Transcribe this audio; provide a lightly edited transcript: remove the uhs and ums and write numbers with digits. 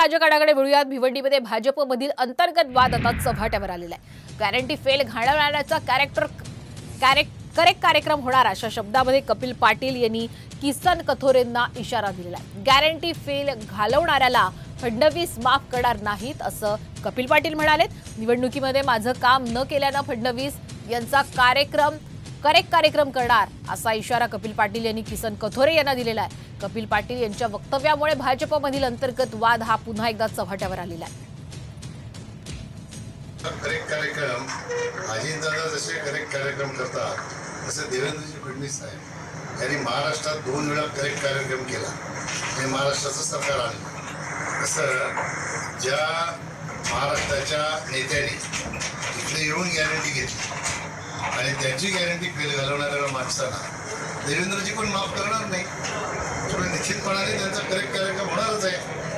राजकारणाकडे वळूयात। भिवंडीमध्ये भाजपमधील अंतर्गत वाद आता चव्हाट्यावर आलेला आहे। गॅरंटी फेल घालवण्याचा करेक्ट कार्यक्रम होणार अशा शब्दामध्ये कपिल पाटील यांनी किसन कथोरेंना इशारा दिलेला आहे। गॅरंटी फेल घालवणाऱ्याला फडणवीस माफ करणार नाहीत असं कपिल पाटील म्हणाले। निवडणुकीमध्ये माझं काम न केल्यानं फडणवीस यांचा करेक्ट कार्यक्रम करणार असा इशारा कपिल पाटील यांनी किसन कथोरे यांना दिलेला आहे। कपिल पाटील यांच्या वक्तव्यामुळे भाजपमधील अंतर्गत वाद हा पुन्हा एकदा चव्हाट्यावर आलेला आहे। करेक्ट कार्यक्रम अजितदादा जसे करेक्ट कार्यक्रम करतात तसे देवेंद्रजी फडणवीस साहेब यांनी महाराष्ट्रात 2 वेळा करेक्ट कार्यक्रम केला आणि महाराष्ट्राचं सरकार आणलं। तसं ज्या महाराष्ट्राच्या नेत्यांनी इकडे येऊन गॅरंटी घेतली आणि त्यांची गॅरंटी फेल घालवणाऱ्या माणसांना देवेंद्रजी पण माफ करणार नाही, त्यामुळे निश्चितपणाने त्यांचा करेक्ट कार्यक्रम होणारच आहे।